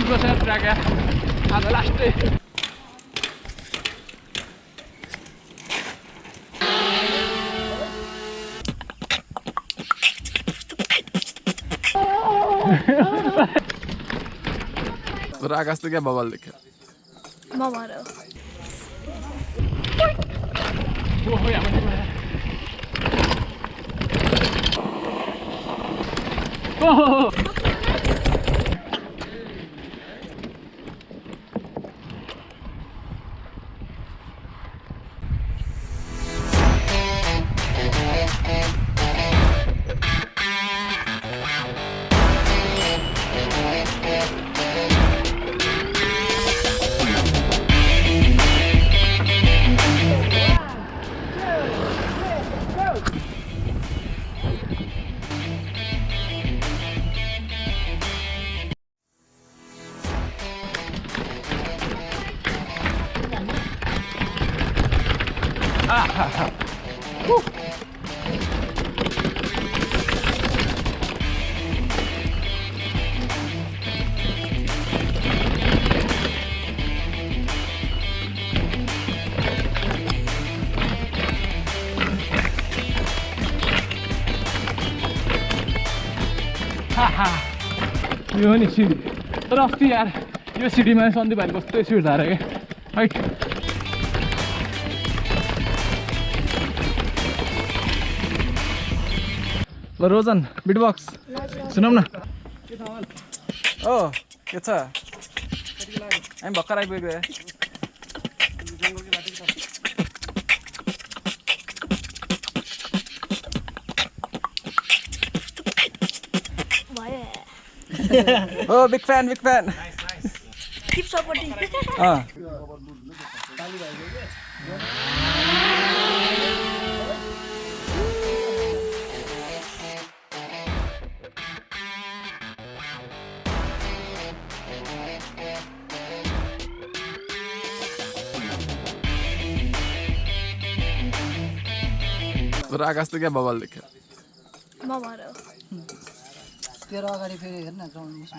चिप्लो छ ट्र्याक यार आज लास्टै तर आकाश त क्या बवाल देख्यो यो नि सिडी तर अस्ति यार यो सिडीमा सन्दीप भाइले कस्तो स्पिड धारे क्या हाइट ल रोजन बिटबक्स सुनौ न ओ के छ हामी भर्खर आइपुगेको यार Oh, big fan. Nice. Keep supporting. तर आकाश त क्या बवाल देख्यो तेरो अगाडि फेरि हेर्न ग्राउन्डमा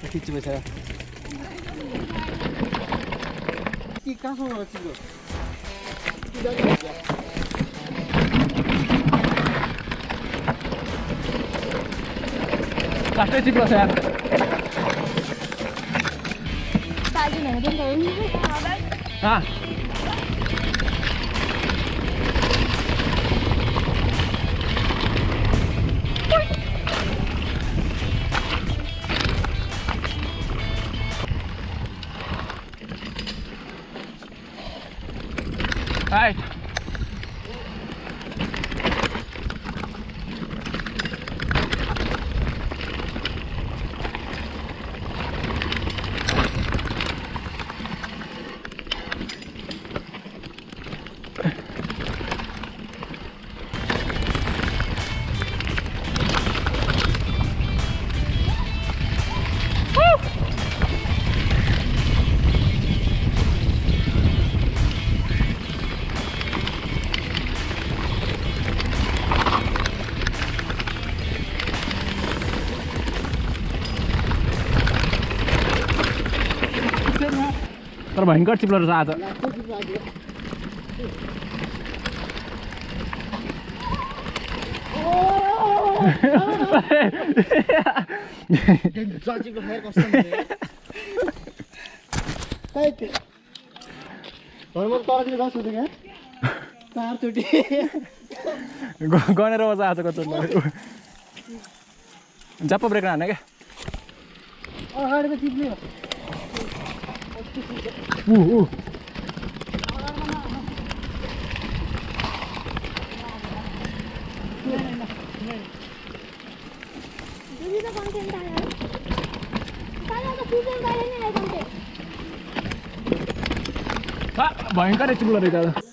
खिच्ची पैसा कहाँसम्म चिप्लो लास्टै चिप्लो छ यार Right. तर भयङ्कर चिप्लो रहेछ आज गनेर बजा आजको चोट जप्प ब्रेक हाने क्या अगाडिको चिप्ले भयङ्कर चिप्लो रहेछ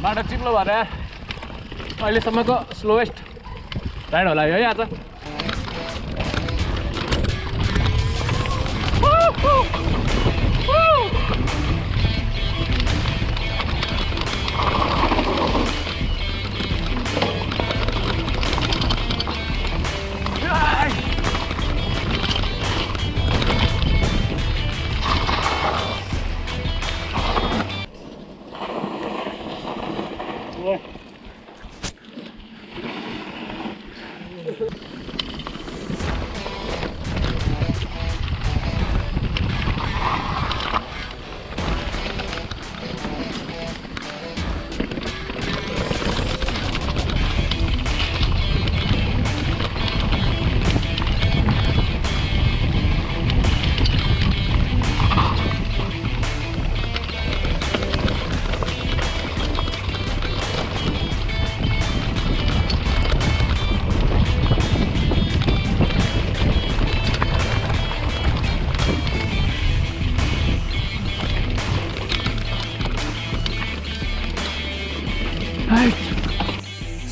बाटो चिप्लो भएर अहिलेसम्मको स्लोएस्ट राइड होला है आज।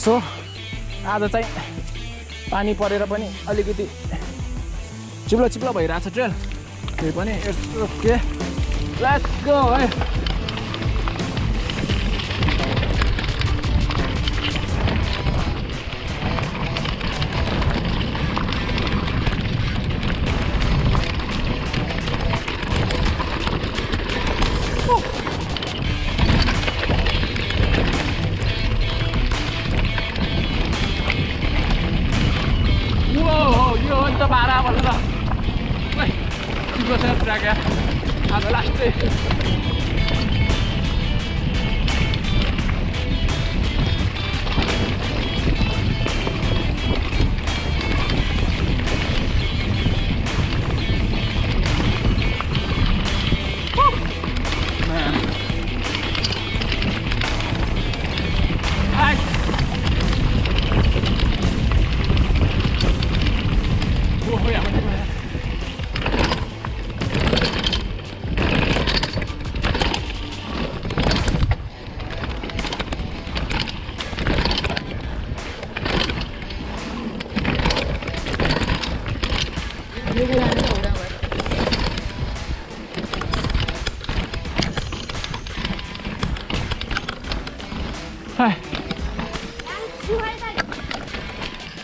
सो आज चाहिँ पानी परेर पनि अलिकति चिप्लो चिप्लो भइरहेछ ट्रेल, त्यही पनि इट्स ओके, लेट्स गो है। आज लास्ट डे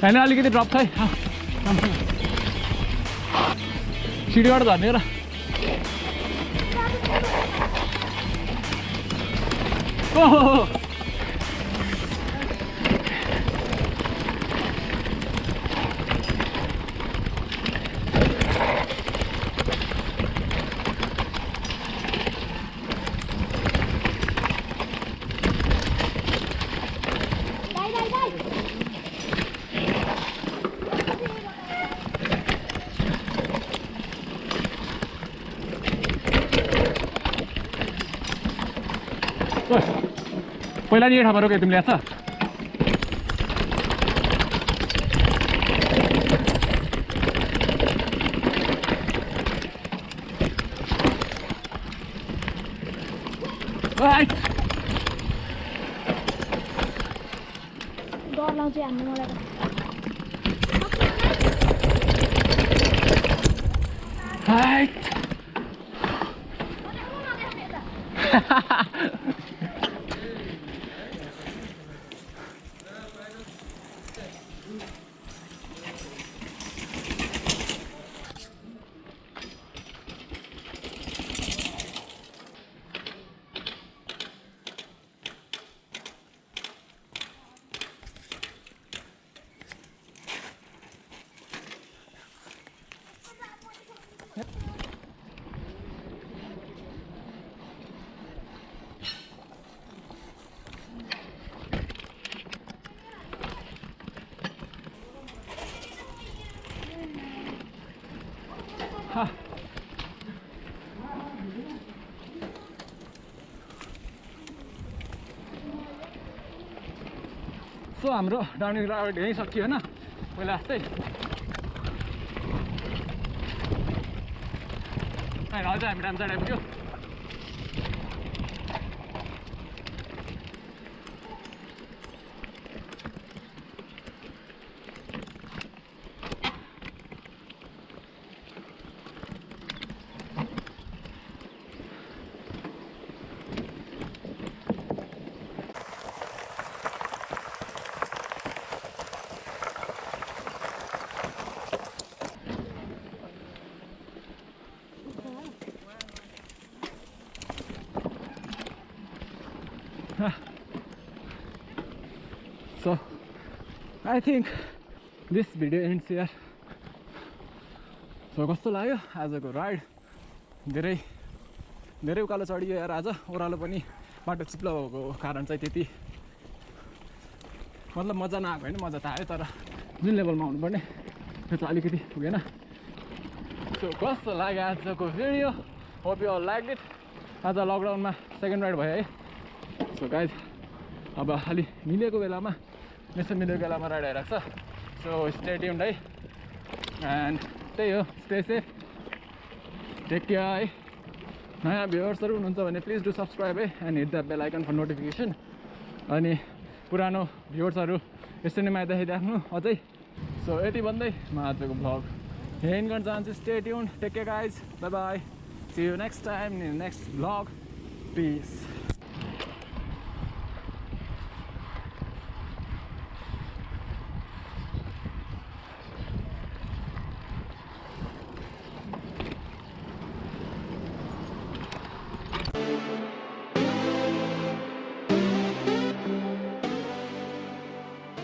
होइन अलिकति ड्रप छ है, सिडीबाट झर्ने र ओहो पहिला नि ठाउँमा रोक्यो तिमीले याद छ? डर लाउँछ हान्नु मलाई त। सो हाम्रो डाउनहिल राइड यहीँ सकियो होइन पहिला जस्तै। अझ हामी डान्स आइपुग्यो। So I think this video ends here. So कस्तो लाग्यो आजको राइड धेरै धेरै उकालो चढियो यार आज ओह्रालो पनि बाटो चिप्लो भएको कारण चाहिँ त्यति मतलब मजा नआएको होइन मजा त आयो तर जुन लेभलमा हुनुपर्ने त्यो चाहिँ अलिकति पुगेन सो कस्तो लाग्यो आजको video hope you all like it आज लकडाउनमा सेकेन्ड राइड भयो है सो गाइज अब अलि मिलेको बेलामा यसो मिलेको बेलामा राइड आइरहेको छ सो स्टे ट्युन्ड है एन्ड त्यही हो स्टे सेफ टेक केयर है नयाँ भ्युवर्सहरू हुनुहुन्छ भने प्लिज डु सब्सक्राइब है and hit the bell icon for notification अनि पुरानो भ्युवर्सहरू यसरी नै माया देखाइराख्नु अझै सो यति भन्दै म आजको भ्लग यहीँ गर्न चाहन्छु stay tuned take care guys bye bye see you next time in next vlog piece